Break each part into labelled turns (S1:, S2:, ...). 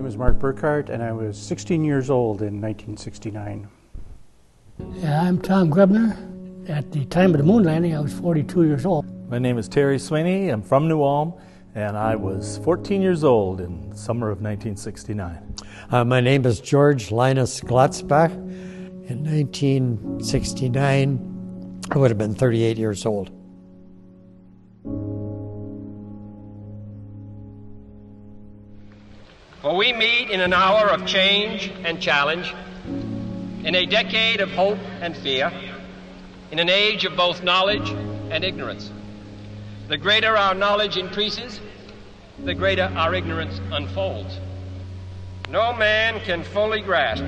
S1: name is Mark Burkhart, and I was 16 years old in 1969.
S2: Yeah, I'm Tom Grebner. At the time of the moon landing, I was 42 years old.
S3: My name is Terry Sweeney. I'm from New Ulm, and I was 14 years old in the summer of 1969.
S4: My name is George Linus Glotzbach. In 1969, I would have been 38 years old.
S5: For we meet in an hour of change and challenge, in a decade of hope and fear, in an age of both knowledge and ignorance. The greater our knowledge increases, the greater our ignorance unfolds. No man can fully grasp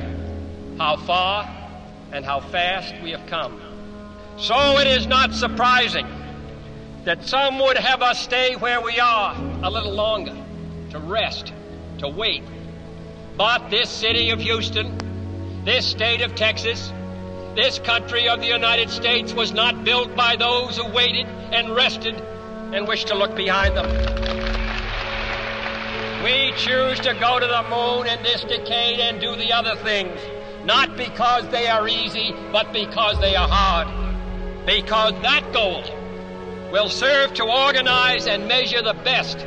S5: how far and how fast we have come. So it is not surprising that some would have us stay where we are a little longer, to rest, to wait. But this city of Houston, this state of Texas, this country of the United States was not built by those who waited and rested and wished to look behind them. We choose to go to the moon in this decade and do the other things, not because they are easy, but because they are hard. Because that goal will serve to organize and measure the best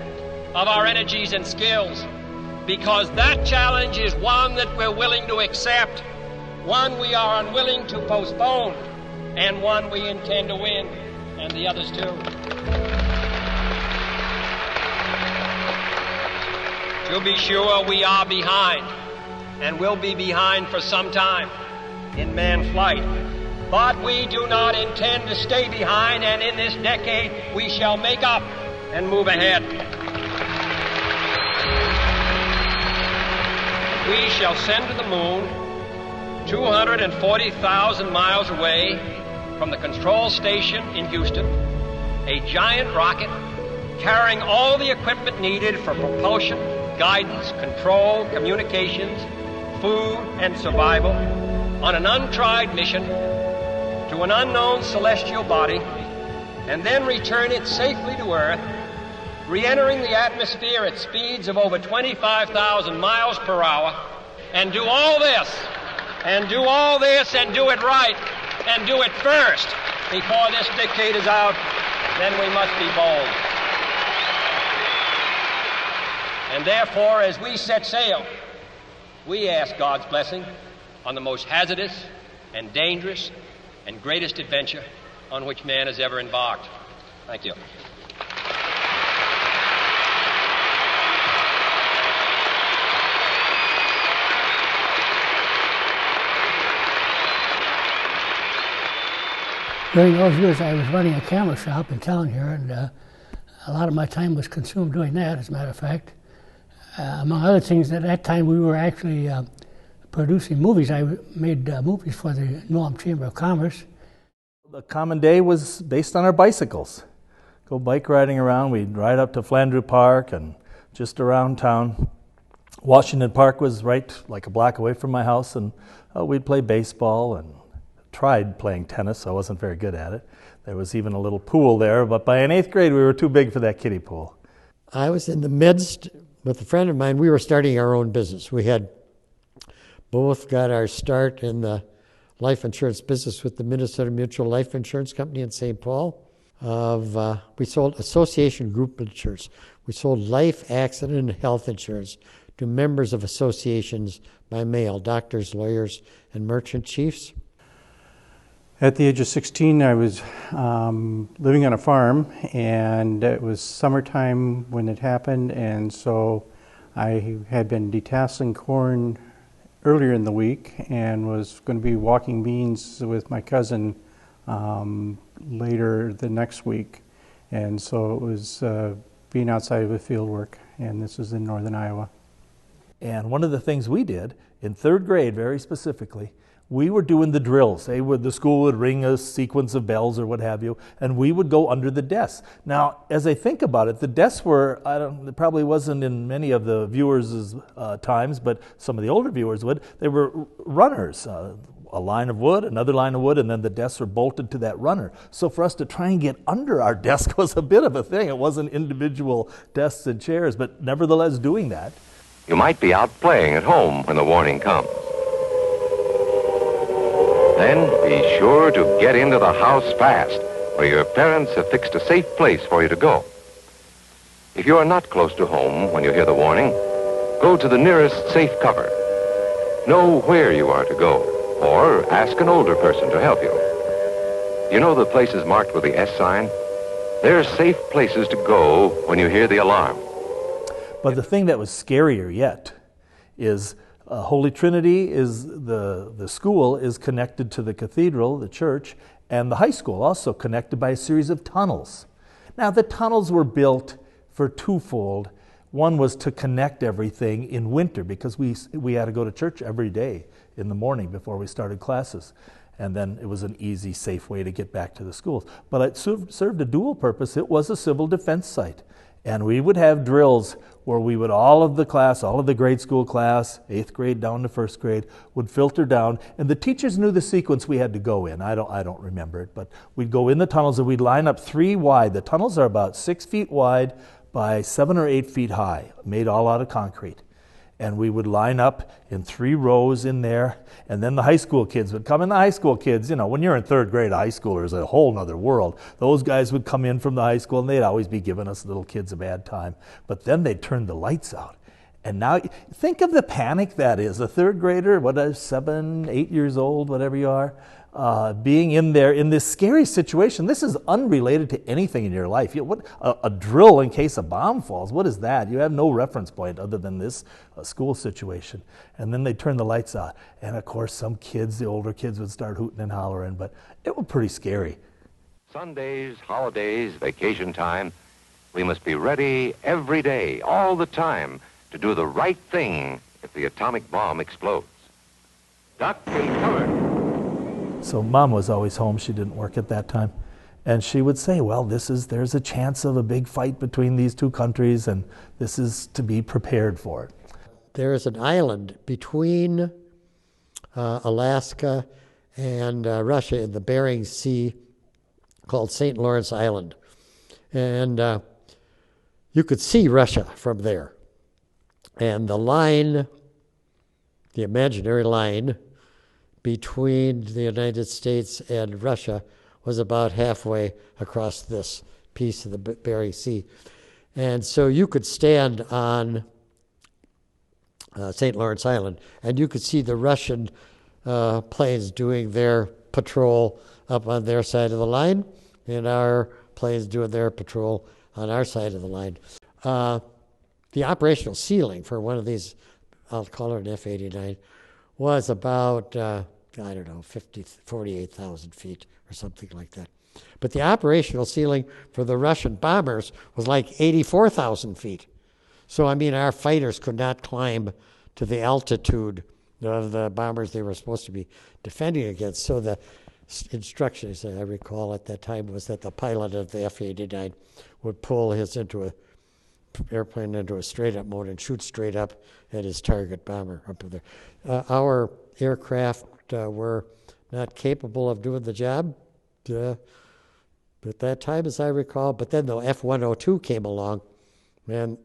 S5: of our energies and skills. Because that challenge is one that we're willing to accept, one we are unwilling to postpone, and one we intend to win, and the others too. To be sure, we are behind, and will be behind for some time in manned flight. But we do not intend to stay behind, and in this decade we shall make up and move ahead. We shall send to the moon 240,000 miles away from the control station in Houston, a giant rocket carrying all the equipment needed for propulsion, guidance, control, communications, food, and survival on an untried mission to an unknown celestial body, and then return it safely to Earth, re-entering the atmosphere at speeds of over 25,000 miles per hour, and do all this, and do all this, and do it right, and do it first before this decade is out. Then we must be bold. And therefore, as we set sail, we ask God's blessing on the most hazardous and dangerous and greatest adventure on which man has ever embarked. Thank you.
S2: During those years, I was running a camera shop in town here, and a lot of my time was consumed doing that, as a matter of fact. Among other things, at that time we were actually producing movies. I made movies for the New Ulm Chamber of Commerce.
S3: The common day was based on our bicycles. Go bike riding around. We'd ride up to Flandreau Park and just around town. Washington Park was right like a block away from my house, and we'd play baseball and tried playing tennis. I wasn't very good at it. There was even a little pool there, but by an 8th grade we were too big for that kiddie pool.
S4: I was in the midst with a friend of mine. We were starting our own business. We had both got our start in the life insurance business with the Minnesota Mutual Life Insurance Company in St. Paul. We sold association group insurance. We sold life, accident, and health insurance to members of associations by mail, doctors, lawyers, and merchant chiefs.
S1: At the age of 16, I was living on a farm, and it was summertime when it happened, and so I had been detasseling corn earlier in the week and was going to be walking beans with my cousin later the next week. And so it was being outside of the field work, and this is in northern Iowa.
S3: And one of the things we did in 3rd grade, very specifically, we were doing the drills. The school would ring a sequence of bells or what have you, and we would go under the desks. Now, as I think about it, the desks were, it probably wasn't in many of the viewers' times, but some of the older viewers would. They were runners, a line of wood, another line of wood, and then the desks were bolted to that runner. So for us to try and get under our desk was a bit of a thing. It wasn't individual desks and chairs, but nevertheless doing that.
S6: You might be out playing at home when the warning comes. Then be sure to get into the house fast, where your parents have fixed a safe place for you to go. If you are not close to home when you hear the warning, go to the nearest safe cover. Know where you are to go, or ask an older person to help you. You know the places marked with the S sign? They're safe places to go when you hear the alarm.
S3: But the thing that was scarier yet is Holy Trinity is the school is connected to the cathedral, the church, and the high school also connected by a series of tunnels. Now the tunnels were built for twofold. One was to connect everything in winter because we had to go to church every day in the morning before we started classes. And then it was an easy, safe way to get back to the schools. But it served a dual purpose. It was a civil defense site. And we would have drills where we would, all of the grade school class, 8th grade down to 1st grade, would filter down. And the teachers knew the sequence we had to go in. I don't remember it, but we'd go in the tunnels and we'd line up 3 wide. The tunnels are about 6 feet wide by 7 or 8 feet high, made all out of concrete. And we would line up in 3 rows in there, and then the high school kids would come in. The high school kids, when you're in 3rd grade, high schooler is a whole nother world. Those guys would come in from the high school, and they'd always be giving us little kids a bad time. But then they'd turn the lights out. And now, think of the panic that is. A 3rd grader, 7, 8 years old, whatever you are, being in there in this scary situation. This is unrelated to anything in your life. A drill in case a bomb falls, what is that? You have no reference point other than this school situation. And then they turn the lights out. And of course, some kids, the older kids, would start hooting and hollering, but it was pretty scary.
S6: Sundays, holidays, vacation time, we must be ready every day, all the time, to do the right thing if the atomic bomb explodes. Duck and cover.
S3: So Mom was always home. She didn't work at that time. And she would say, well, there's a chance of a big fight between these 2 countries, and this is to be prepared for it.
S4: There is an island between Alaska and Russia in the Bering Sea called St. Lawrence Island. And you could see Russia from there. And the line, the imaginary line, between the United States and Russia was about halfway across this piece of the Bering Sea. And so you could stand on St. Lawrence Island and you could see the Russian planes doing their patrol up on their side of the line and our planes doing their patrol on our side of the line. The operational ceiling for one of these, I'll call it an F-89, was about, 48,000 feet or something like that. But the operational ceiling for the Russian bombers was like 84,000 feet. So, our fighters could not climb to the altitude of the bombers they were supposed to be defending against. So the instructions, I recall at that time, was that the pilot of the F-89 would pull his airplane into a straight-up mode and shoot straight up at his target bomber up there. Our aircraft were not capable of doing the job at that time, as I recall. But then the F-102 came along, and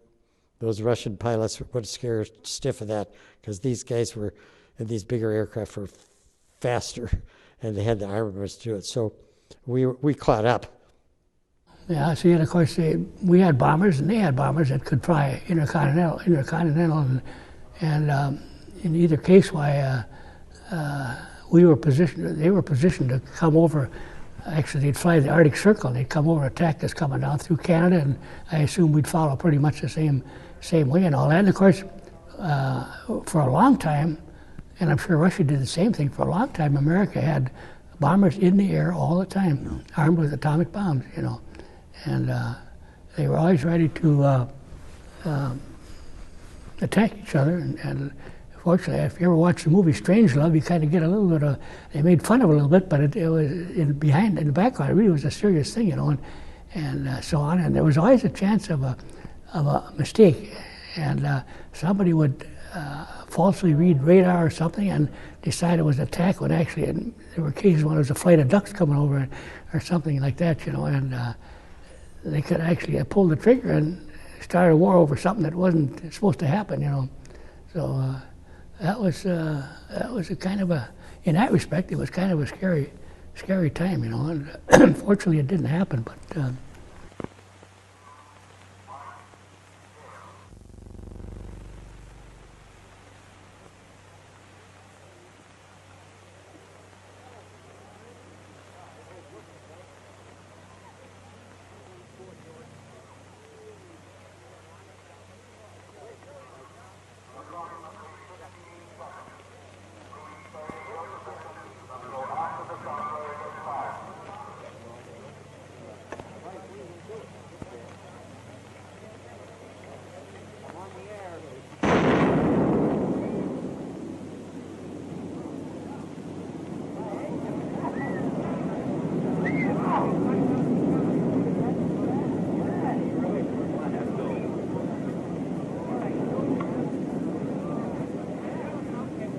S4: those Russian pilots would scare stiff of that because these guys were, in these bigger aircraft, were faster, and they had the armaments to do it. So we caught up.
S2: Yeah, see, and of course, we had bombers, and they had bombers that could fly intercontinental, and in either case, we were positioned. They were positioned to come over. Actually, they'd fly the Arctic Circle, and they'd come over, attack us coming down through Canada, and I assume we'd follow pretty much the same way and all that. And of course, for a long time, and I'm sure Russia did the same thing. For a long time, America had bombers in the air all the time, armed with atomic bombs, and they were always ready to attack each other. And fortunately, if you ever watch the movie Strangelove, you kind of get a little bit of, they made fun of it a little bit, but it was in the background, it really was a serious thing, and so on. And there was always a chance of a mistake, and somebody would falsely read radar or something and decide it was an attack when actually there were cases when it was a flight of ducks coming over or something like that, and they could actually pull the trigger and start a war over something that wasn't supposed to happen, So that was a kind of a, in that respect, it was kind of a scary time, you know. And unfortunately, it didn't happen, but.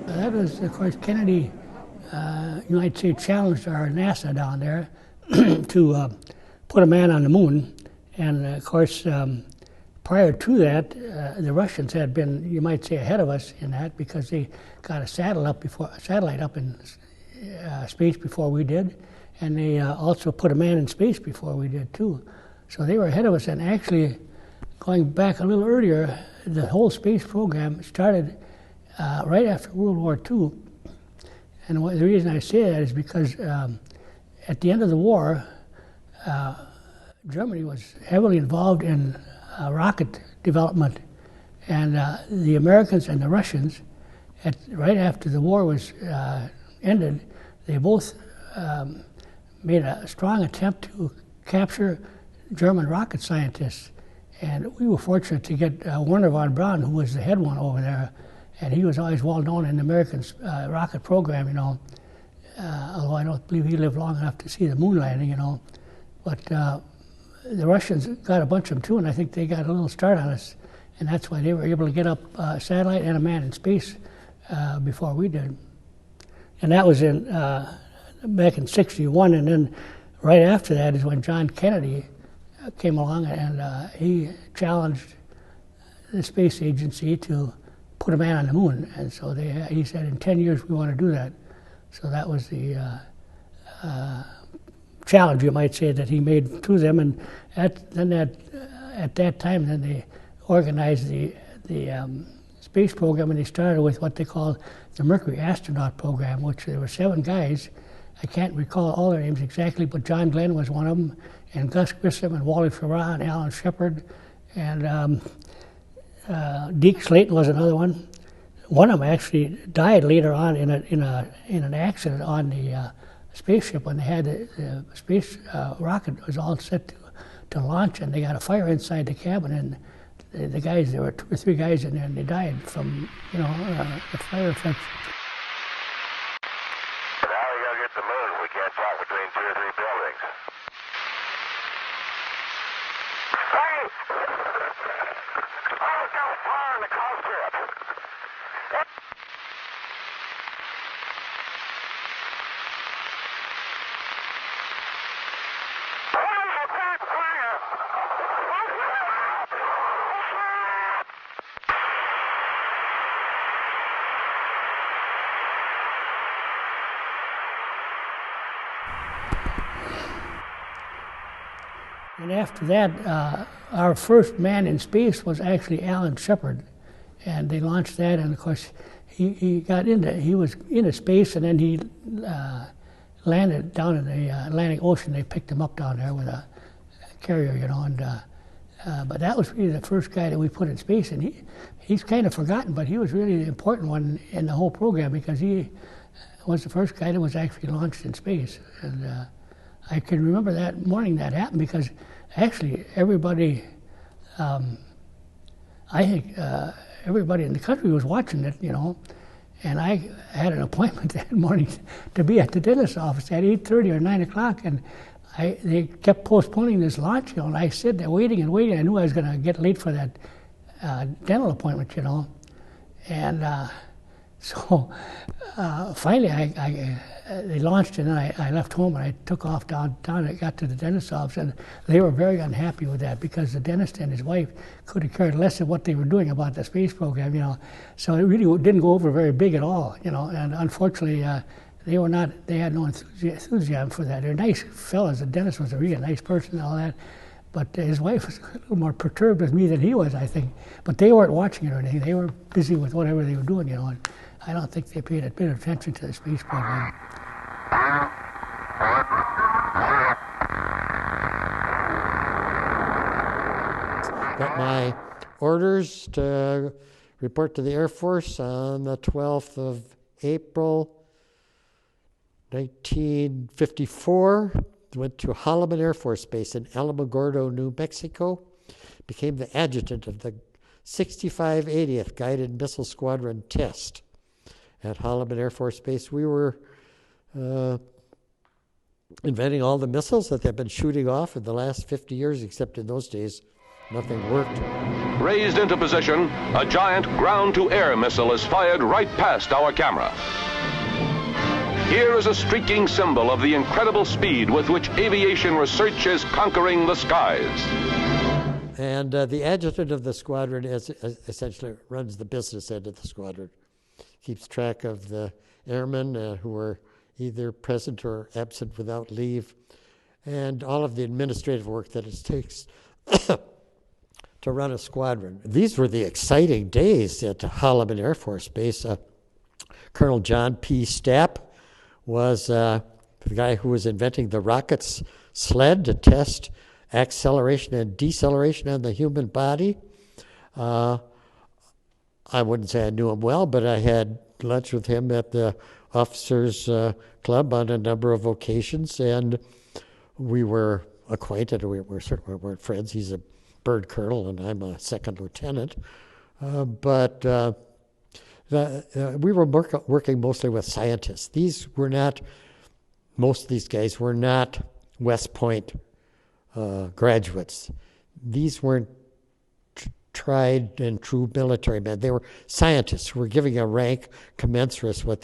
S2: That was, of course, Kennedy, you might say, challenged our NASA down there to put a man on the moon. And, of course, prior to that, the Russians had been, you might say, ahead of us in that because they got a satellite up in space before we did. And they also put a man in space before we did, too. So they were ahead of us. And actually, going back a little earlier, the whole space program started right after World War II. And the reason I say that is because at the end of the war, Germany was heavily involved in rocket development. And the Americans and the Russians, right after the war was ended, they both made a strong attempt to capture German rocket scientists. And we were fortunate to get Werner von Braun, who was the head one over there. And he was always well known in the American rocket program, you know, although I don't believe he lived long enough to see the moon landing, you know. But the Russians got a bunch of them too, and I think they got a little start on us. And that's why they were able to get up a satellite and a man in space before we did. And that was back in '61, and then right after that is when John Kennedy came along, and he challenged the space agency to put a man on the moon. And so he said, in 10 years we want to do that. So that was the challenge, you might say, that he made to them. And at that time, then they organized the space program, and they started with what they called the Mercury astronaut program, which there were 7 guys. I can't recall all their names exactly, but John Glenn was one of them, and Gus Grissom, and Wally Schirra, and Alan Shepard, and Deke Slayton was another one. One of them actually died later on in an accident on the spaceship when they had the space rocket was all set to launch, and they got a fire inside the cabin, and the guys, there were 2 or 3 guys in there, and they died from the fire effects.
S7: Now we gotta get the moon. We can't talk between 2 or 3 buildings. Hey! Oh, it's got a fire in the cockpit.
S2: And after that, our first man in space was actually Alan Shepard, and they launched that. And of course, he was into space, and then he landed down in the Atlantic Ocean. They picked him up down there with a carrier, And but that was really the first guy that we put in space, and he's kind of forgotten, but he was really the important one in the whole program because he was the first guy that was actually launched in space. And I can remember that morning that happened because actually everybody, I think everybody in the country was watching it, and I had an appointment that morning to be at the dentist's office at 8:30 or 9 o'clock, and they kept postponing this launch, and I stood there waiting and waiting. I knew I was going to get late for that dental appointment, and so finally they launched it, and I left home and I took off downtown. I got to the dentist's office, and they were very unhappy with that because the dentist and his wife could have cared less of what they were doing about the space program, you know. So it really didn't go over very big at all, you know. And unfortunately, they had no enthusiasm for that. They're nice fellas. The dentist was a really nice person and all that. But his wife was a little more perturbed with me than he was, I think. But they weren't watching it or anything. They were busy with whatever they were doing, you know. And I don't think they paid a bit of attention to the space program.
S4: Got my orders to report to the Air Force on the 12th of April, 1954. Went to Holloman Air Force Base in Alamogordo, New Mexico. Became the adjutant of the 6580th Guided Missile Squadron test at Holloman Air Force Base. We were inventing all the missiles that they've been shooting off in the last 50 years, except in those days, nothing worked.
S6: Raised into position, a giant ground-to-air missile is fired right past our camera. Here is a streaking symbol of the incredible speed with which aviation research is conquering the skies.
S4: And the adjutant of the squadron essentially runs the business end of the squadron. Keeps track of the airmen who are either present or absent without leave, and all of the administrative work that it takes to run a squadron. These were the exciting days at Holloman Air Force Base. Colonel John P. Stapp was the guy who was inventing the rocket's sled to test acceleration and deceleration on the human body. I wouldn't say I knew him well, but I had lunch with him at the officers' club on a number of occasions, and we were acquainted. We certainly weren't friends. He's a bird colonel, and I'm a second lieutenant. But we were working mostly with scientists. Most of these guys were not West Point graduates. These weren't tried and true military men. They were scientists who were giving a rank commensurate with what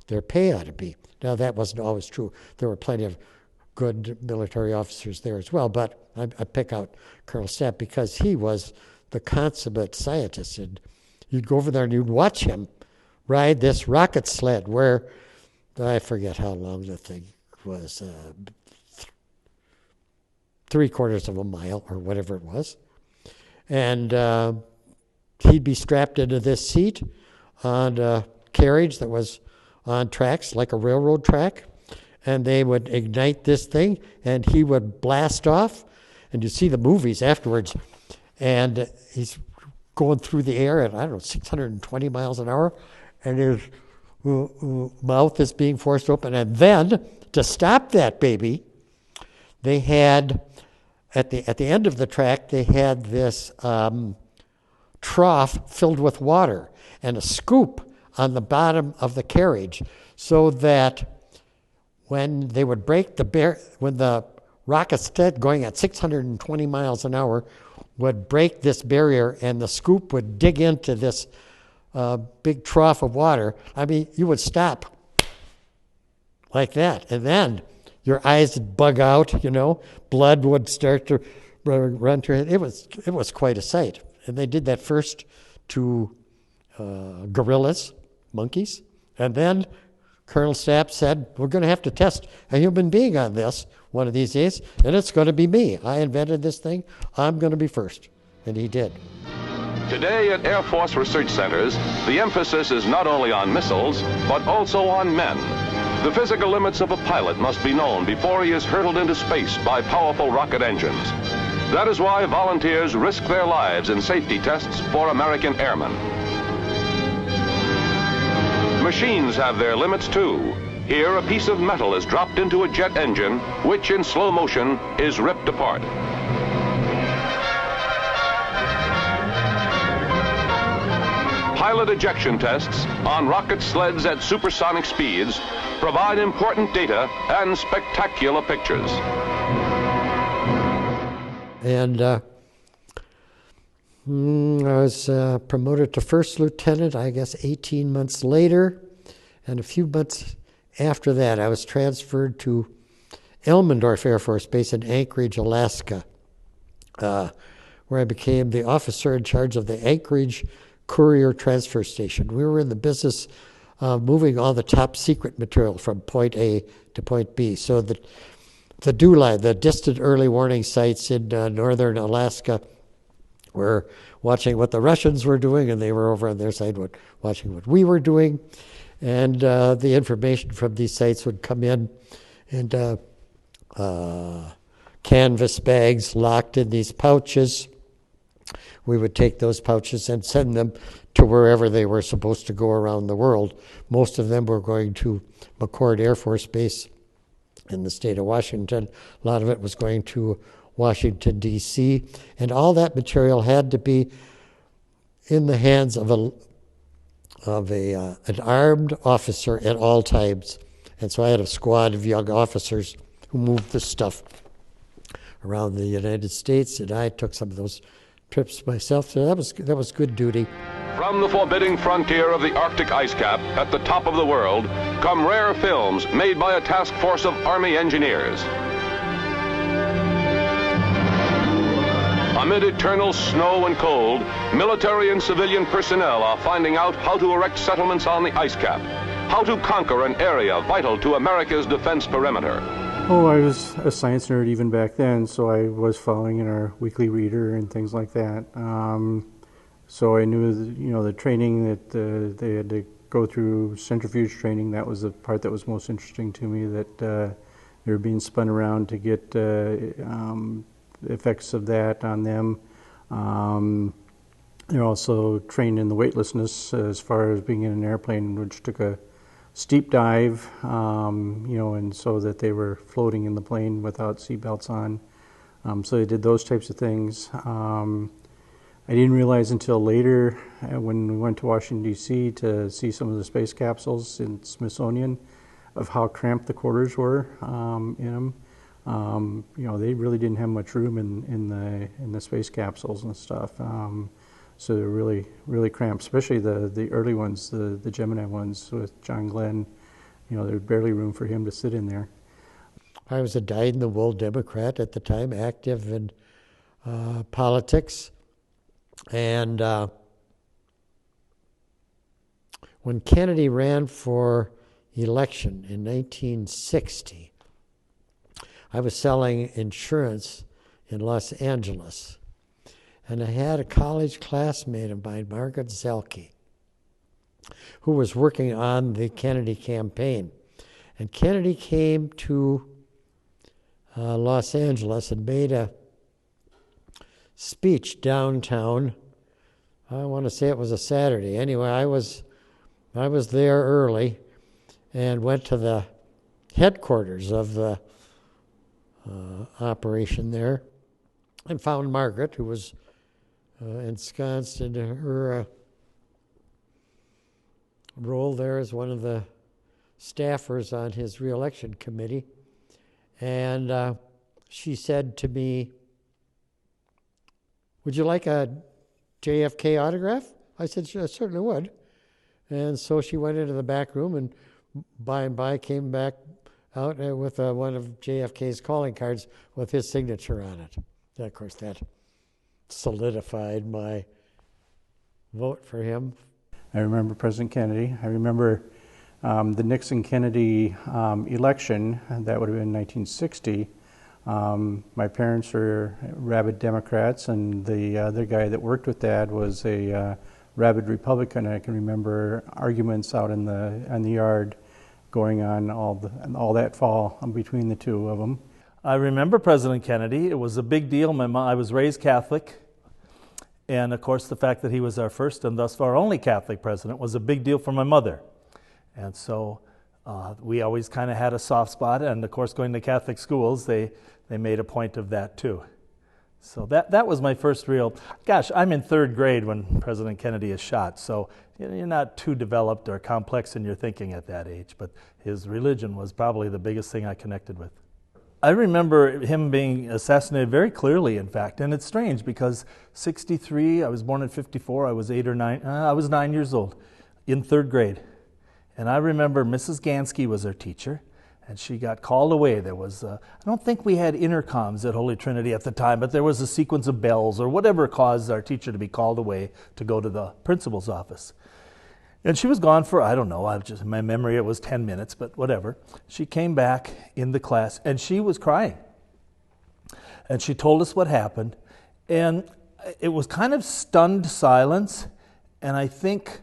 S4: their pay ought to be. Now, that wasn't always true. There were plenty of good military officers there as well, but I pick out Colonel Stapp because he was the consummate scientist. And you'd go over there and you'd watch him ride this rocket sled where, I forget how long the thing was, 3/4 of a mile or whatever it was. And he'd be strapped into this seat on a carriage that was on tracks, like a railroad track, and they would ignite this thing, and he would blast off, and you see the movies afterwards, and he's going through the air at, 620 miles an hour, and his mouth is being forced open. And then, to stop that baby, they had, at the end of the track, they had this trough filled with water and a scoop on the bottom of the carriage, so that when they would break when the rocket sled going at 620 miles an hour would break this barrier and the scoop would dig into this big trough of water, you would stop like that, and then your eyes would bug out, blood would start to run through it. It was quite a sight. And they did that first to gorillas, monkeys, and then Colonel Stapp said, we're going to have to test a human being on this one of these days, and it's going to be me. I invented this thing. I'm going to be first. And he did.
S6: Today at Air Force research centers, the emphasis is not only on missiles, but also on men. The physical limits of a pilot must be known before he is hurtled into space by powerful rocket engines. That is why volunteers risk their lives in safety tests for American airmen. Machines have their limits too. Here, a piece of metal is dropped into a jet engine, which in slow motion is ripped apart. Pilot ejection tests on rocket sleds at supersonic speeds provide important data and spectacular pictures.
S4: And I was promoted to first lieutenant, 18 months later. And a few months after that, I was transferred to Elmendorf Air Force Base in Anchorage, Alaska, where I became the officer in charge of the Anchorage Courier Transfer Station. We were in the business of moving all the top secret material from point A to point B. So the DEW line, the distant early warning sites in northern Alaska, were watching what the Russians were doing, and they were over on their side watching what we were doing. And the information from these sites would come in and canvas bags locked in these pouches. We would take those pouches and send them to wherever they were supposed to go around the world. Most of them were going to McChord Air Force Base in the state of Washington. A lot of it was going to Washington, D.C., and all that material had to be in the hands of an armed officer at all times. And so I had a squad of young officers who moved this stuff around the United States, and I took some of those trips myself, so that was good duty.
S8: From the forbidding frontier of the Arctic ice cap at the top of the world come rare films made by a task force of Army engineers. Amid eternal snow and cold, military and civilian personnel are finding out how to erect settlements on the ice cap, how to conquer an area vital to America's defense perimeter.
S1: Oh, I was a science nerd even back then, so I was following in our weekly reader and things like that. So I knew, the training that they had to go through, centrifuge training. That was the part that was most interesting to me. That they were being spun around to get effects of that on them. They're also trained in the weightlessness as far as being in an airplane, which took a steep dive, and so that they were floating in the plane without seatbelts on. So they did those types of things. I didn't realize until later when we went to Washington, D.C. to see some of the space capsules in Smithsonian of how cramped the quarters were in them. They really didn't have much room in the space capsules and stuff. So they're really, really cramped, especially the early ones, the Gemini ones with John Glenn. There's barely room for him to sit in there.
S4: I was a dyed-in-the-wool Democrat at the time, active in politics. And when Kennedy ran for election in 1960, I was selling insurance in Los Angeles. And I had a college classmate of mine, Margaret Zelke, who was working on the Kennedy campaign. And Kennedy came to Los Angeles and made a speech downtown. I want to say it was a Saturday. Anyway, I was there early and went to the headquarters of the operation there and found Margaret, who was ensconced in her role there as one of the staffers on his reelection committee. And she said to me, "Would you like a JFK autograph?" I said, "Sure, I certainly would." And so she went into the back room and by and by came back out with one of JFK's calling cards with his signature on it. And of course, that solidified my vote for him.
S1: I remember President Kennedy. I remember the Nixon-Kennedy election. That would have been 1960. My parents were rabid Democrats, and the other guy that worked with Dad was a rabid Republican. I can remember arguments out in the yard going on all that fall between the two of them.
S3: I remember President Kennedy. It was a big deal. I was raised Catholic, and of course the fact that he was our first and thus far only Catholic president was a big deal for my mother. And so we always kind of had a soft spot, and of course going to Catholic schools, they made a point of that too. So that was my first real, I'm in third grade when President Kennedy is shot, so you're not too developed or complex in your thinking at that age, but his religion was probably the biggest thing I connected with. I remember him being assassinated very clearly, in fact, and it's strange because 63, I was born in 54, I was 8 or 9, I was 9 years old, in third grade. And I remember Mrs. Gansky was our teacher, and she got called away. There was, I don't think we had intercoms at Holy Trinity at the time, but there was a sequence of bells or whatever caused our teacher to be called away to go to the principal's office. And she was gone for, I don't know, in my memory it was 10 minutes, but whatever. She came back in the class, and she was crying. And she told us what happened, and it was kind of stunned silence, and I think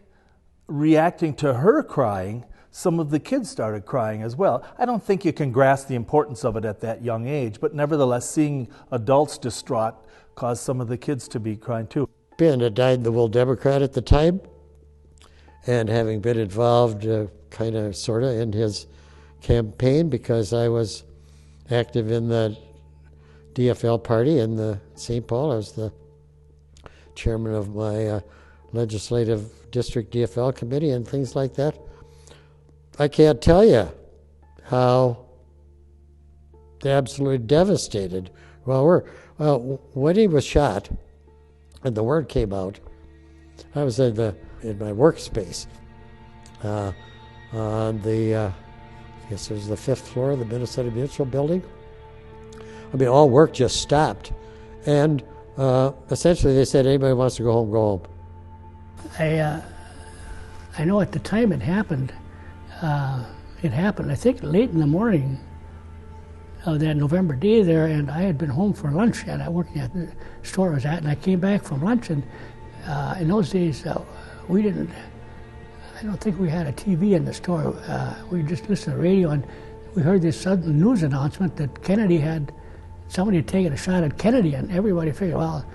S3: reacting to her crying, some of the kids started crying as well. I don't think you can grasp the importance of it at that young age, but nevertheless, seeing adults distraught caused some of the kids to be crying too.
S4: Ben had died the World Democrat at the time, and having been involved kind of, sort of, in his campaign because I was active in the DFL party in the St. Paul. I was the chairman of my legislative district DFL committee and things like that. I can't tell you how absolutely devastated. Well, when he was shot and the word came out, I was in my workspace on the, I guess it was the 5th floor of the Minnesota Mutual building. I mean, all work just stopped. And essentially they said, anybody wants to go home, go home.
S2: I know at the time it happened, I think, late in the morning of that November day there, and I had been home for lunch, and I worked at the store I was at, and I came back from lunch, and in those days, I don't think we had a TV in the store. We just listened to the radio, and we heard this sudden news announcement that somebody had taken a shot at Kennedy, and everybody figured, well,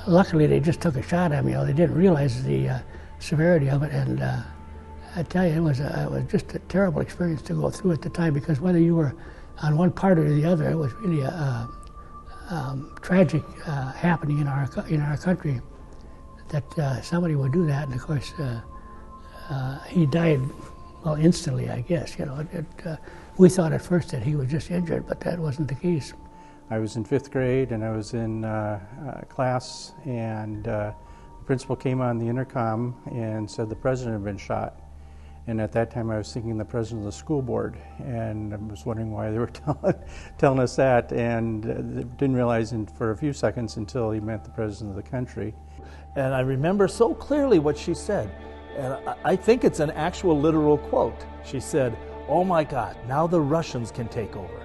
S2: luckily they just took a shot at me. They didn't realize the severity of it, and I tell you, it was just a terrible experience to go through at the time, because whether you were on one part or the other, it was really a tragic happening in our country that somebody would do that. And of course, he died, well, instantly, I guess. We thought at first that he was just injured, but that wasn't the case.
S1: I was in 5th grade, and I was in class, and the principal came on the intercom and said the president had been shot. And at that time I was thinking the president of the school board, and I was wondering why they were telling us that, and didn't realize for a few seconds until he meant the president of the country.
S3: And I remember so clearly what she said, and I think it's an actual literal quote. She said, "Oh my God, now the Russians can take over."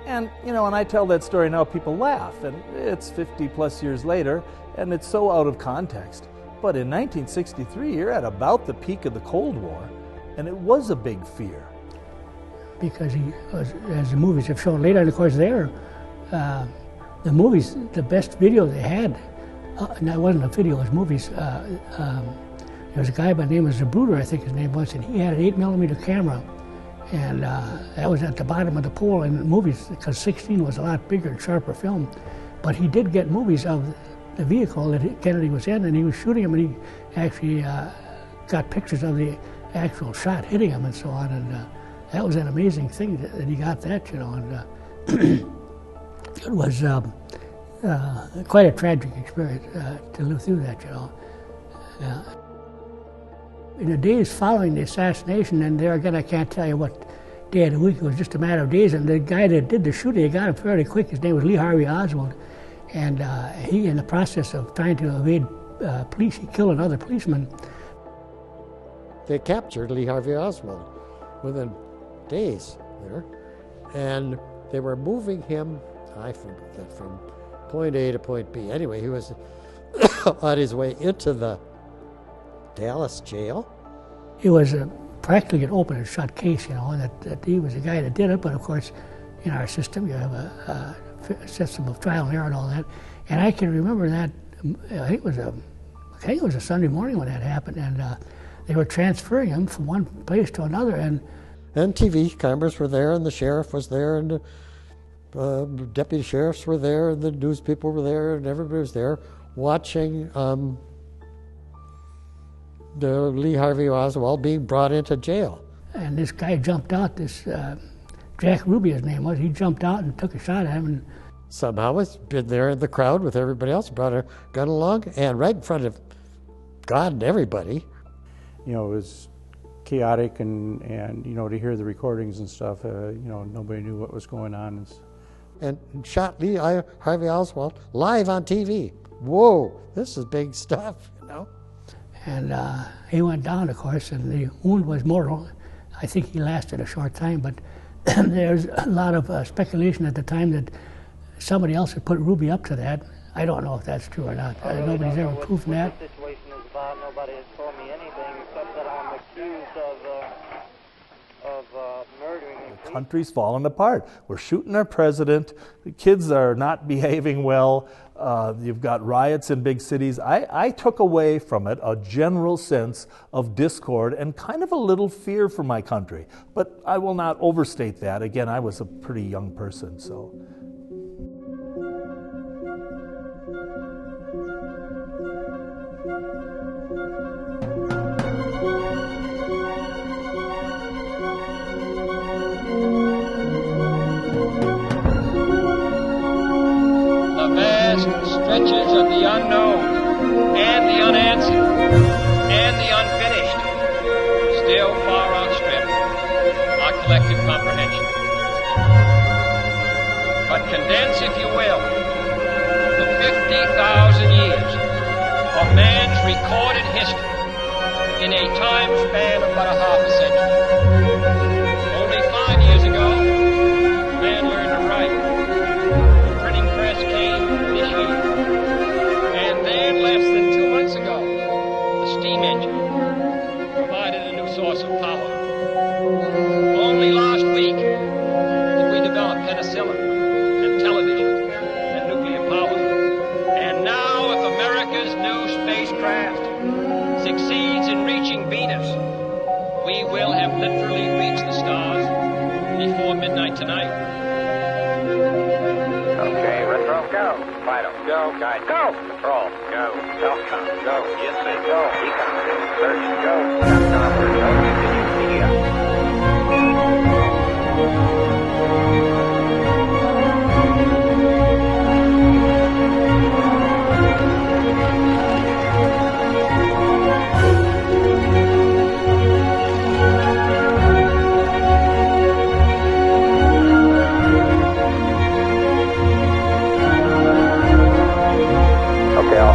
S3: And, when I tell that story now, people laugh, and it's 50 plus years later, and it's so out of context. But in 1963, you're at about the peak of the Cold War, and it was a big fear.
S2: Because as the movies have shown later, and of course the movies, the best video they had, and that wasn't a video, it was movies. There was a guy by the name of Zabruder, I think his name was, and he had an 8mm camera. And that was at the bottom of the pole in movies, because 16 was a lot bigger and sharper film. But he did get movies of the vehicle that Kennedy was in, and he was shooting him, and he actually got pictures of the actual shot hitting him and so on. And that was an amazing thing that he got that, and it was quite a tragic experience to live through that, In the days following the assassination, and there again I can't tell you what day of the week, it was just a matter of days, and the guy that did the shooting, he got him fairly quick. His name was Lee Harvey Oswald, and he, in the process of trying to evade police, he killed another policeman.
S4: They captured Lee Harvey Oswald within days there, and they were moving him, I forget, from point A to point B. Anyway, he was on his way into the Dallas jail.
S2: It was practically an open and shut case, that he was the guy that did it, but of course, in our system, you have a system of trial and error and all that. And I can remember that, I think it was a Sunday morning when that happened, and they were transferring him from one place to another. And
S4: TV cameras were there, and the sheriff was there, and the deputy sheriffs were there, and the news people were there, and everybody was there watching the Lee Harvey Oswald being brought into jail.
S2: And this guy jumped out, Jack Ruby his name was, he jumped out and took a shot at him. And
S4: somehow was been there in the crowd with everybody else, brought a gun along, and right in front of God and everybody.
S1: It was chaotic, and you know, to hear the recordings and stuff, you know, nobody knew what was going on.
S4: And shot Lee Harvey Oswald live on TV. Whoa, this is big stuff, you know.
S2: And he went down, of course, and the wound was mortal. I think he lasted a short time, but there's a lot of speculation at the time that somebody else had put Ruby up to that. I don't know if that's true or not. Nobody's ever proven that.
S9: What the situation is about. Nobody has told me anything except that I'm accused of murdering a
S3: The country's falling apart. We're shooting our president. The kids are not behaving well. You've got riots in big cities. I took away from it a general sense of discord and kind of a little fear for my country. But I will not overstate that. Again, I was a pretty young person, so.
S5: Stretches of the unknown and the unanswered and the unfinished still far outstrip our collective comprehension. But condense, if you will, the 50,000 years of man's recorded history in a time span of about a half a century. Only 5 years ago, man learned to write. The printing press came this year. And then, less than 2 months ago, the steam engine provided a new source of power. Only last week did we develop penicillin and television and nuclear power. And now, if America's new spacecraft succeeds in reaching Venus, we will have literally reached the stars before midnight tonight.
S7: Okay, retro, go. Vital, go. Guide, go. Control, go. Telcom, go. Yes, sir, go. Econ, search, go. Capcom, go. Media.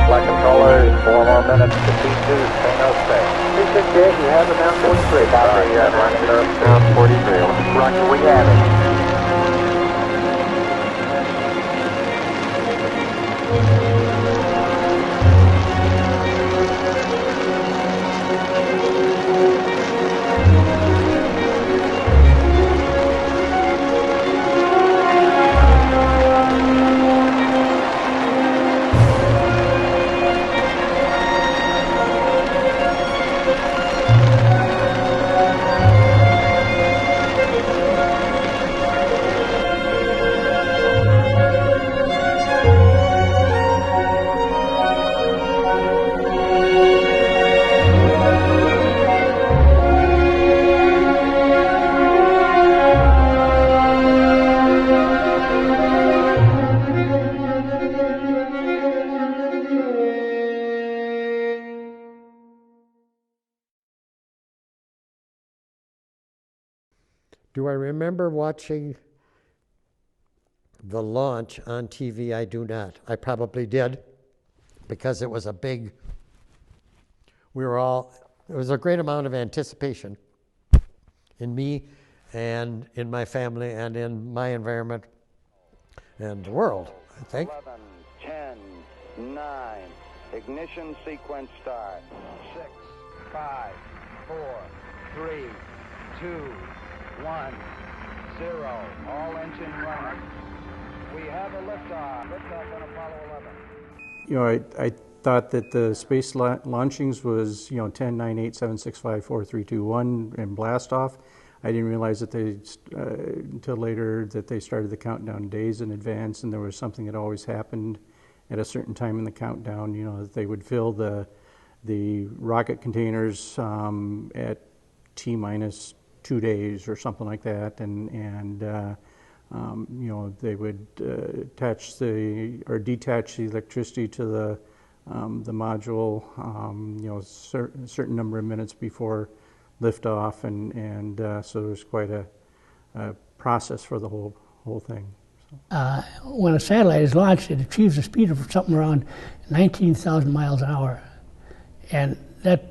S7: Flight controllers, 4 more minutes to P2, stay no space. 368, you have it down 43. Copy, you have it down 43. Roger, we have it.
S4: Do I remember watching the launch on TV? I do not. I probably did, because it was a big, there was a great amount of anticipation in me and in my family and in my environment and the world, I think.
S9: 11, 10, 9, ignition sequence start. 6, 5, 4, 3, 2, 1, 0. All engine running. We have a liftoff. Liftoff on Apollo 11.
S1: You know, I thought that the space launchings was, you know, 10, 9, 8, 7, 6, 5, 4, 3, 2, 1 and blast off. I didn't realize that they, until later, that they started the countdown days in advance, and there was something that always happened at a certain time in the countdown, you know, that they would fill the rocket containers at T-minus 2 days or something like that, and you know, they would attach or detach the electricity to the module, you know, a certain number of minutes before liftoff, and so there's quite a process for the whole thing.
S2: When a satellite is launched, it achieves a speed of something around 19,000 miles an hour. And that's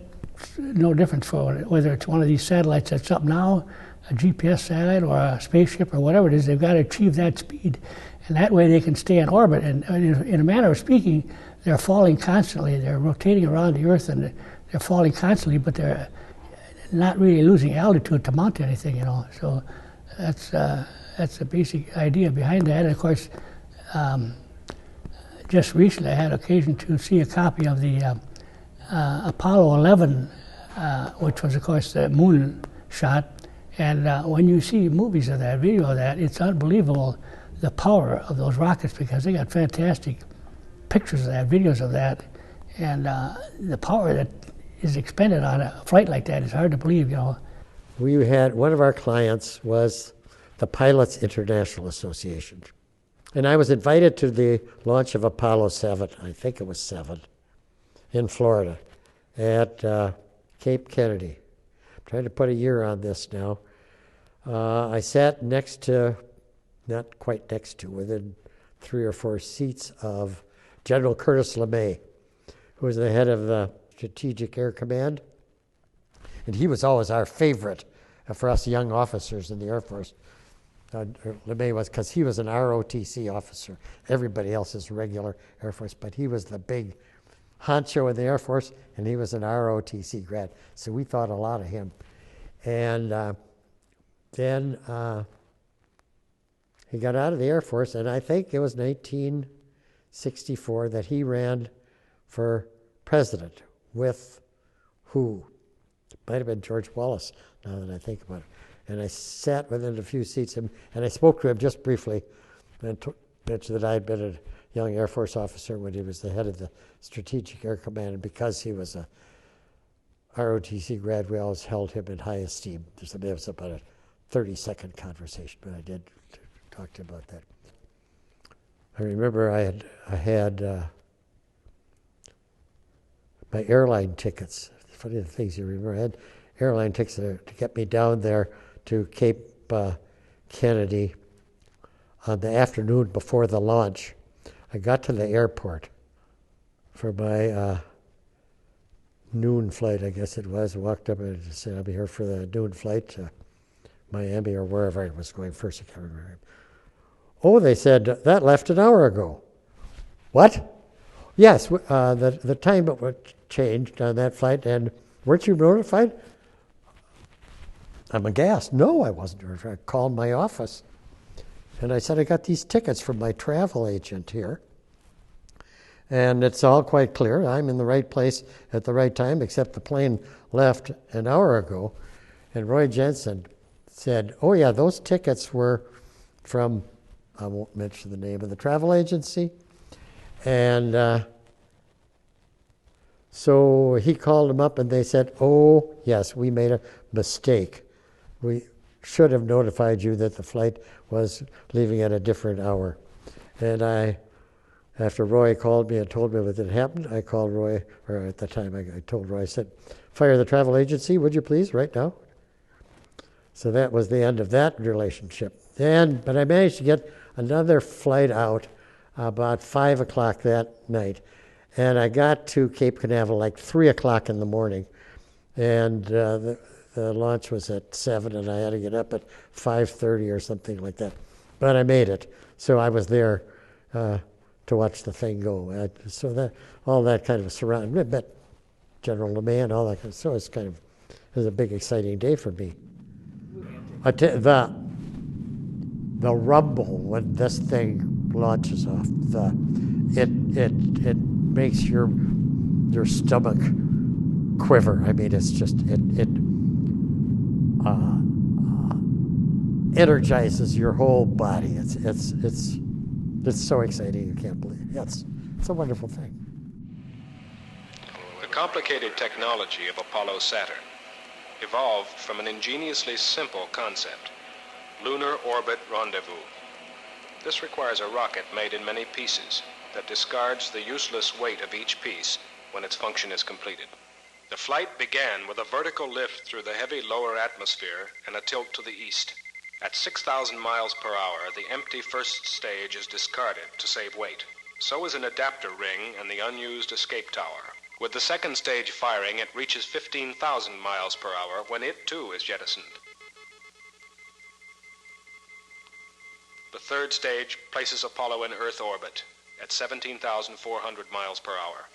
S2: no difference for whether it's one of these satellites that's up now, a GPS satellite or a spaceship or whatever it is. They've got to achieve that speed. And that way they can stay in orbit. And in a manner of speaking, they're falling constantly. They're rotating around the Earth and they're falling constantly, but they're not really losing altitude to mount anything, you know. So that's the basic idea behind that. And of course, just recently I had occasion to see a copy of the Apollo 11, which was, of course, the Moonshot. And when you see movies of that, video of that, it's unbelievable the power of those rockets, because they got fantastic pictures of that, videos of that. And the power that is expended on a flight like that is hard to believe, you know.
S4: We had, one of our clients was the Pilots International Association. And I was invited to the launch of Apollo 7, I think it was 7, in Florida at Cape Kennedy. I'm trying to put a year on this now. I sat next to, not quite next to, within 3 or 4 seats of General Curtis LeMay, who was the head of the Strategic Air Command. And he was always our favorite for us young officers in the Air Force. LeMay was, because he was an ROTC officer. Everybody else is regular Air Force, but he was the big honcho in the Air Force, and he was an ROTC grad. So we thought a lot of him. And then he got out of the Air Force, and I think it was 1964 that he ran for president with who? It might have been George Wallace, now that I think about it. And I sat within a few seats, and I spoke to him just briefly, and mentioned that I had been a young Air Force officer when he was the head of the Strategic Air Command, and because he was a ROTC grad, we always held him in high esteem. It was about a 30-second conversation, but I did talk to him about that. I remember I had my airline tickets. Funny the things you remember. I had airline tickets to get me down there to Cape Kennedy on the afternoon before the launch. I got to the airport for my noon flight, I guess it was. I walked up and said, I'll be here for the noon flight to Miami or wherever I was going first. I can't remember. Oh, they said, that left an hour ago. What? Yes, the time changed on that flight, and weren't you notified? I'm aghast. No, I wasn't notified. I called my office, and I said, I got these tickets from my travel agent here, and it's all quite clear. I'm in the right place at the right time, except the plane left an hour ago. And Roy Jensen said, oh yeah, those tickets were from, I won't mention the name of the travel agency. And so he called them up and they said, oh yes, we made a mistake. We should have notified you that the flight was leaving at a different hour. And after Roy called me and told me what had happened, I called Roy, or at the time I told Roy, I said, fire the travel agency, would you please, right now? So that was the end of that relationship. But I managed to get another flight out about 5 o'clock that night. And I got to Cape Canaveral like 3 o'clock in the morning. And the launch was at 7, and I had to get up at 5:30 or something like that. But I made it. So I was there to watch the thing go. So that all that kind of surrounded. I met General LeMay and all that kind of. So it was a big, exciting day for me. The rumble when this thing launches off, it makes your stomach quiver. I mean, it's just it energizes your whole body. It's so exciting you can't believe it. It's a wonderful thing.
S10: The complicated technology of Apollo Saturn evolved from an ingeniously simple concept: lunar orbit rendezvous. This requires a rocket made in many pieces that discards the useless weight of each piece when its function is completed. The flight began with a vertical lift through the heavy lower atmosphere and a tilt to the east. At 6,000 miles per hour, the empty first stage is discarded to save weight. So is an adapter ring and the unused escape tower. With the second stage firing, it reaches 15,000 miles per hour when it too is jettisoned. The third stage places Apollo in Earth orbit at 17,400 miles per hour.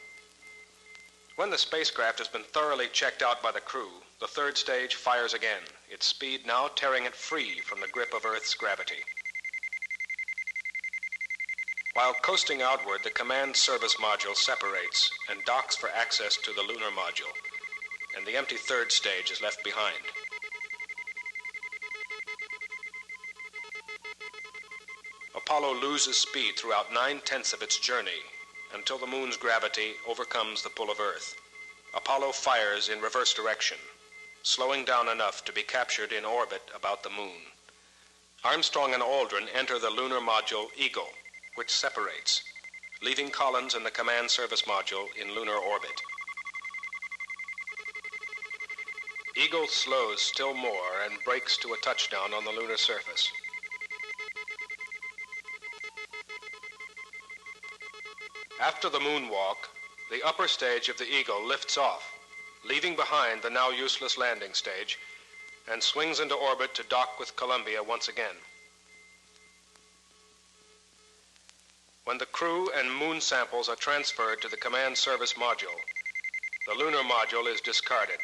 S10: When the spacecraft has been thoroughly checked out by the crew, the third stage fires again, its speed now tearing it free from the grip of Earth's gravity. While coasting outward, the command service module separates and docks for access to the lunar module, and the empty third stage is left behind. Apollo loses speed throughout 9/10 of its journey until the moon's gravity overcomes the pull of Earth. Apollo fires in reverse direction, slowing down enough to be captured in orbit about the moon. Armstrong and Aldrin enter the lunar module Eagle, which separates, leaving Collins and the command service module in lunar orbit. Eagle slows still more and brakes to a touchdown on the lunar surface. After the moonwalk, the upper stage of the Eagle lifts off, leaving behind the now useless landing stage, and swings into orbit to dock with Columbia once again. When the crew and moon samples are transferred to the command service module, the lunar module is discarded.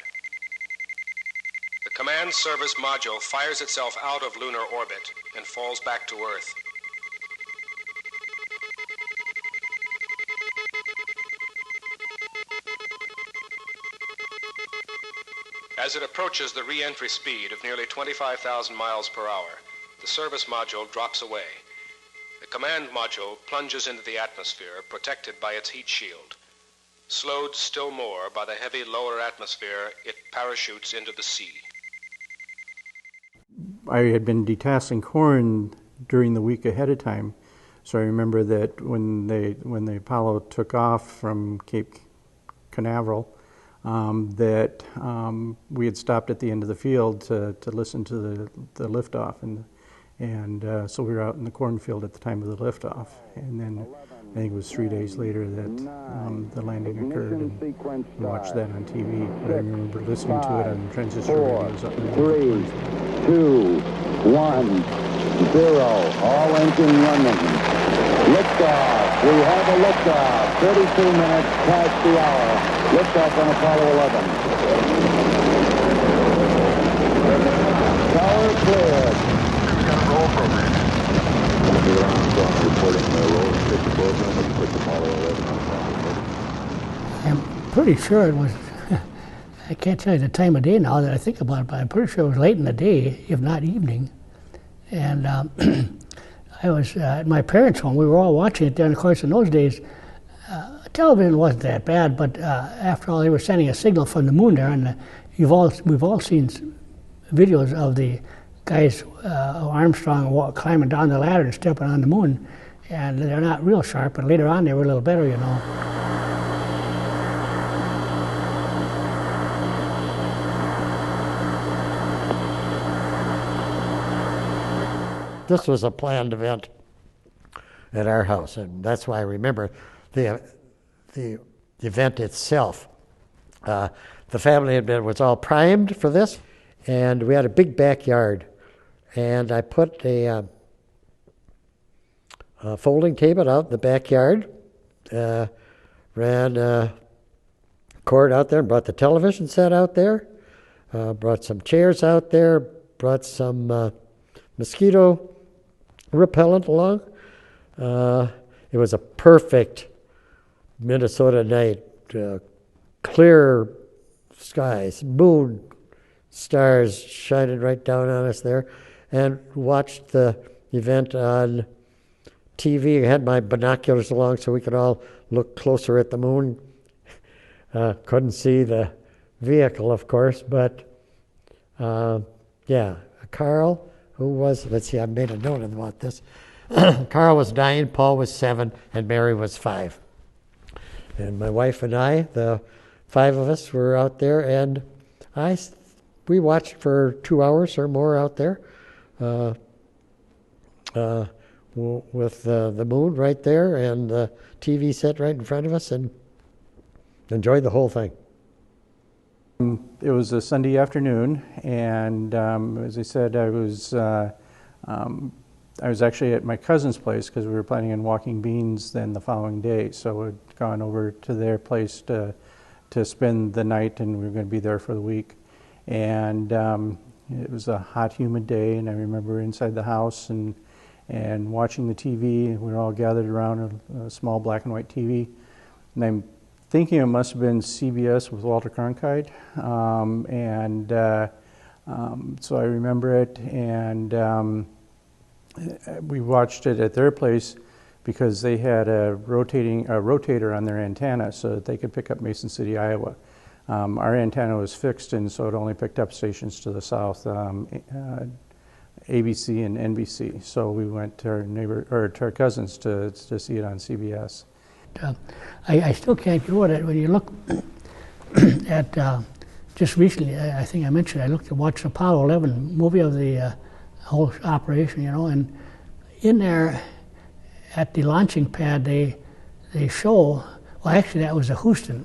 S10: The command service module fires itself out of lunar orbit and falls back to Earth. As it approaches the re-entry speed of nearly 25,000 miles per hour, the service module drops away. The command module plunges into the atmosphere, protected by its heat shield. Slowed still more by the heavy lower atmosphere, it parachutes into the sea.
S1: I had been detasking corn during the week ahead of time, so I remember that when the Apollo took off from Cape Canaveral, we had stopped at the end of the field to listen to the liftoff, and so we were out in the cornfield at the time of the liftoff, and then I think it was 3 days later that the landing occurred, and we watched that on TV. But I remember listening to it on transistor radios up in the
S9: 3, 2, 1, 0. All engine running. Liftoff. We have a liftoff. 32 minutes past the hour. Liftoff on Apollo 11. Tower cleared. Roll program. Armstrong reporting the roll and take the program and put Apollo 11 on.
S2: I'm pretty sure it was, I can't tell you the time of day now that I think about it, but I'm pretty sure it was late in the day, if not evening. And I was at my parents' home. We were all watching it there, and of course in those days, television wasn't that bad, but after all, they were sending a signal from the moon there, and we've all seen videos of the guys, Armstrong, climbing down the ladder and stepping on the moon, and they're not real sharp, but later on they were a little better, you know.
S4: This was a planned event at our house, and that's why I remember the event itself. The family was all primed for this, and we had a big backyard, and I put a folding table out in the backyard, ran a cord out there, and brought the television set out there, brought some chairs out there, brought some mosquito repellent along. It was a perfect Minnesota night, clear skies, moon, stars shining right down on us there, and watched the event on TV. I had my binoculars along so we could all look closer at the moon. Couldn't see the vehicle, of course, but yeah, Carl, who was, let's see, I made a note about this. Carl was 9, Paul was 7, and Mary was 5. And my wife and I, the 5 of us were out there, and we watched for 2 hours or more out there with the moon right there and the TV set right in front of us, and enjoyed the whole thing.
S1: It was a Sunday afternoon, and as I said, I was actually at my cousin's place because we were planning on walking beans then the following day. So we'd gone over to their place to spend the night, and we were going to be there for the week. And it was a hot, humid day, and I remember inside the house and watching the TV. We were all gathered around a small black and white TV, and I'm thinking it must have been CBS with Walter Cronkite, so I remember it, and we watched it at their place because they had a rotator on their antenna so that they could pick up Mason City, Iowa. Our antenna was fixed, and so it only picked up stations to the south, ABC and NBC. So we went to our cousins to see it on CBS.
S2: I still can't get over it when you look at just recently. I think I mentioned I watched Apollo 11 movie of the whole operation, you know, and in there at the launching pad they show. Well, actually, that was a Houston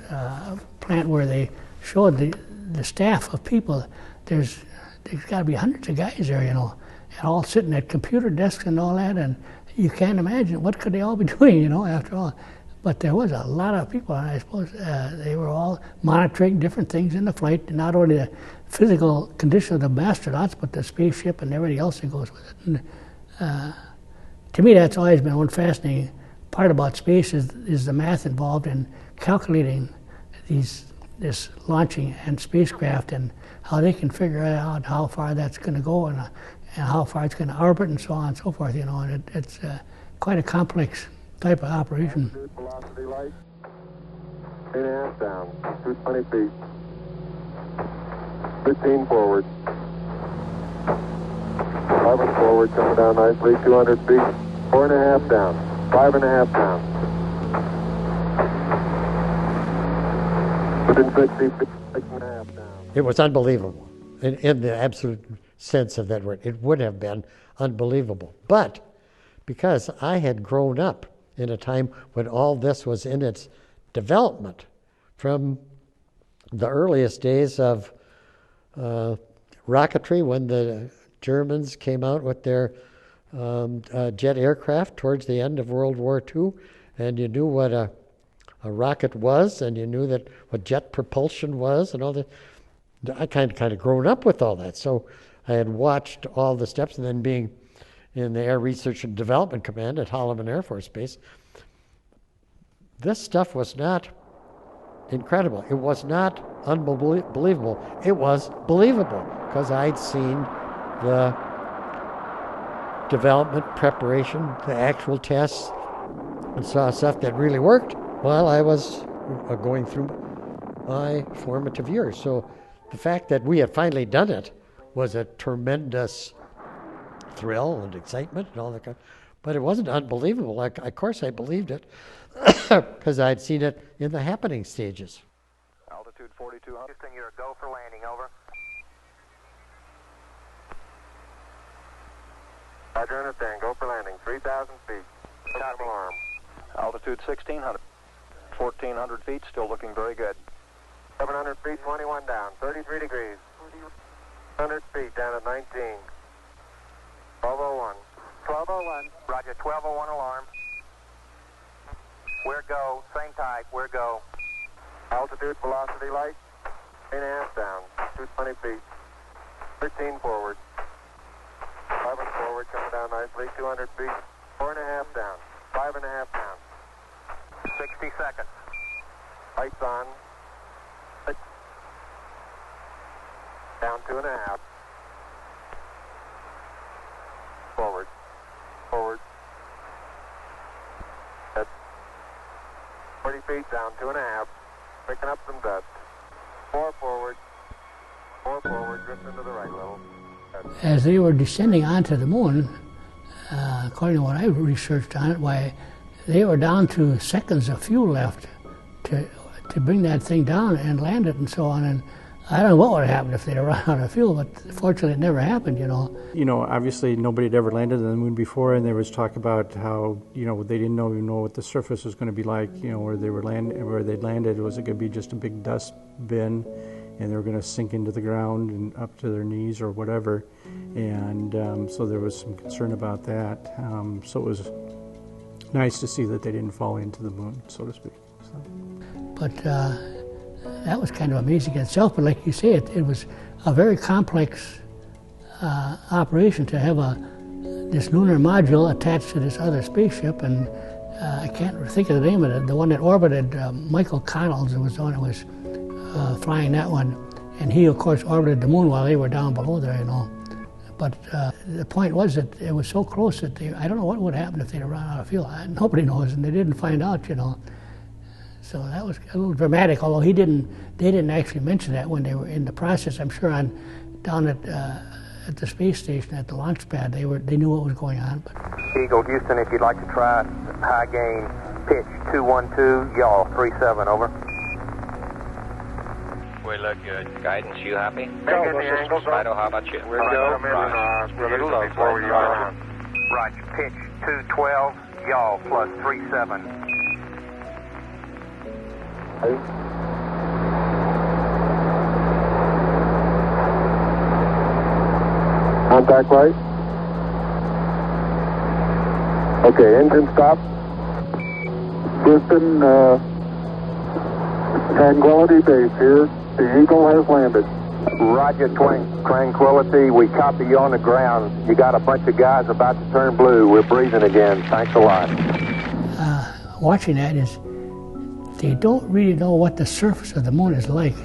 S2: plant where they showed the staff of people. There's got to be hundreds of guys there, you know, and all sitting at computer desks and all that, and you can't imagine what could they all be doing, you know, after all. But there was a lot of people, and I suppose they were all monitoring different things in the flight, not only the physical condition of the astronauts, but the spaceship and everything else that goes with it. And, to me, that's always been one fascinating part about space is the math involved in calculating this launching and spacecraft and how they can figure out how far that's going to go and how far it's going to orbit and so on and so forth. You know, and it's quite a complex type of operation.
S11: Velocity light. 8.5 down. 220 feet. 15 forward. 11 forward, coming down nicely. 200 feet. 4.5 down. 5.5 down. Within 60 feet. 6.5 down.
S4: It was unbelievable, in the absolute sense of that word. It would have been unbelievable. But because I had grown up in a time when all this was in its development, from the earliest days of rocketry, when the Germans came out with their jet aircraft towards the end of World War II, and you knew what a rocket was, and you knew that what jet propulsion was, and all that. I kind of grown up with all that, so I had watched all the steps, and then being in the Air Research and Development Command at Holloman Air Force Base, this stuff was not incredible. It was not unbelievable. It was believable because I'd seen the development, preparation, the actual tests, and saw stuff that really worked while I was going through my formative years. So the fact that we had finally done it was a tremendous thrill and excitement and all that kind of, but it wasn't unbelievable. Of course I believed it because I'd seen it in the happening stages.
S11: Altitude 4200.
S7: Houston, you're a go for landing, over.
S11: Roger, understand. Go for landing. 3,000 feet. System alarm.
S7: Altitude 1600. 1,400 feet, still looking very good.
S11: 700 feet, 21 down. 33 degrees. 100 feet down at 19. 1201.
S7: 1201. Roger, 1201 alarm. Where go? Same type. Where go?
S11: Altitude, velocity light. 8.5 down. 220 feet. 13 forward. 11 forward, coming down nicely. 200 feet. 4.5 down. 5.5 down.
S7: 60 seconds.
S11: Lights on. Down 2.5. Forward. Forward. That's 40 feet down 2.5. Picking up some dust. 4 forward. 4 forward. Drifting to the right level.
S2: As they were descending onto the moon, according to what I researched on it, why they were down to seconds of fuel left to bring that thing down and land it and so on. And I don't know what would have happened if they'd run out of fuel, but fortunately it never happened, you know.
S1: You know, obviously nobody had ever landed on the moon before, and there was talk about how, you know, they didn't even know what the surface was going to be like, you know, where they'd landed. Was it going to be just a big dust bin, and they were going to sink into the ground and up to their knees or whatever. And so there was some concern about that. So it was nice to see that they didn't fall into the moon, so to speak. So.
S2: But that was kind of amazing in itself. But like you say, it was a very complex operation to have this lunar module attached to this other spaceship. And I can't think of the name of it. The one that orbited, Michael Connells was the one that was flying that one. And he, of course, orbited the moon while they were down below there, you know. But the point was that it was so close that I don't know what would happen if they'd run out of fuel. Nobody knows, and they didn't find out, you know. So that was a little dramatic, although they didn't actually mention that when they were in the process. I'm sure down at the space station, at the launch pad, they knew what was going on. But.
S7: Eagle Houston, if you'd like to try high gain pitch 212, y'all 37, over.
S5: We look good. Guidance, you happy?
S7: Go, the angles
S5: Fido, how about you?
S7: We'll go. We're a little low before we go around. Roger, pitch 212, y'all plus 37.
S11: Contact light. Okay, engine stop. Houston, Tranquility Base here. The Eagle has landed.
S7: Roger, Tranquility. We copy you on the ground. You got a bunch of guys about to turn blue. We're breathing again. Thanks a lot.
S2: Watching that is, they don't really know what the surface of the moon is like.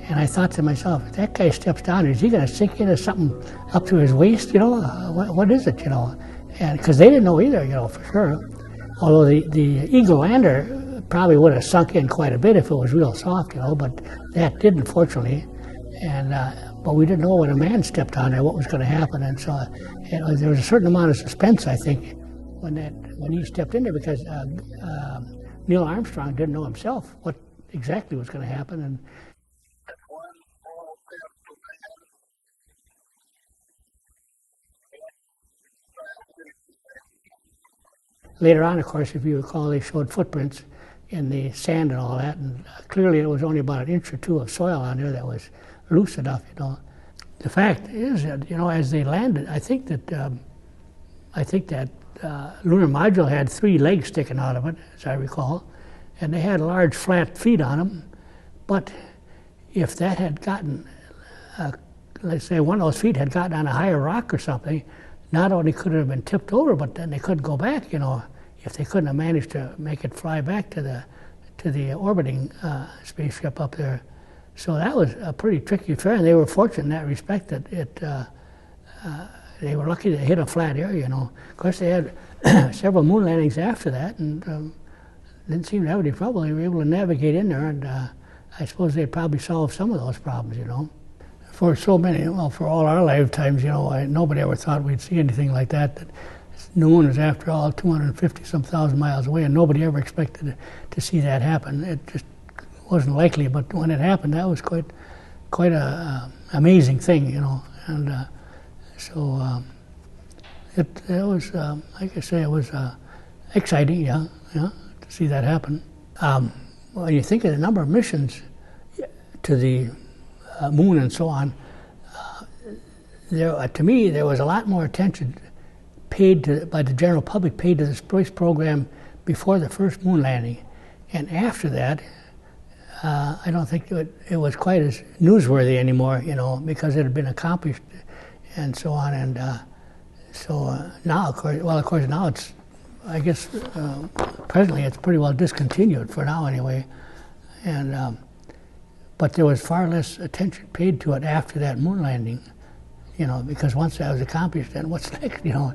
S2: And I thought to myself, if that guy steps down, is he going to sink into something up to his waist, you know? What is it, you know? And because they didn't know either, you know, for sure. Although the Eagle lander probably would have sunk in quite a bit if it was real soft, you know, but that didn't, fortunately. And but we didn't know when a man stepped on there what was going to happen, and so there was a certain amount of suspense, I think, when he stepped in there, because Neil Armstrong didn't know himself what exactly was going to happen. And later on, of course, if you recall, they showed footprints in the sand and all that, and clearly it was only about an inch or two of soil on there that was loose enough, you know. The fact is that, you know, as they landed, I think that lunar module had 3 legs sticking out of it, as I recall, and they had large flat feet on them. But if that had gotten, let's say one of those feet had gotten on a higher rock or something, not only could it have been tipped over, but then they couldn't go back, you know, if they couldn't have managed to make it fly back to the orbiting spaceship up there. So that was a pretty tricky affair, and they were fortunate in that respect that they were lucky to hit a flat area, you know. Of course, they had several moon landings after that, and didn't seem to have any trouble. They were able to navigate in there, and I suppose they probably solved some of those problems, you know. For so many, well, for all our lifetimes, you know, nobody ever thought we'd see anything like that. The moon is, after all, 250-some thousand miles away, and nobody ever expected to see that happen. It just wasn't likely, but when it happened, that was quite a amazing thing, you know. And so it was, like I say, it was exciting, yeah, to see that happen. When you think of the number of missions to the moon and so on, to me, there was a lot more attention paid by the general public paid to the space program before the first moon landing, and after that, I don't think it was quite as newsworthy anymore, you know, because it had been accomplished and so on. And so now, of course, now it's, I guess, presently it's pretty well discontinued for now anyway. And but there was far less attention paid to it after that moon landing, you know, because once that was accomplished, then what's next, you know?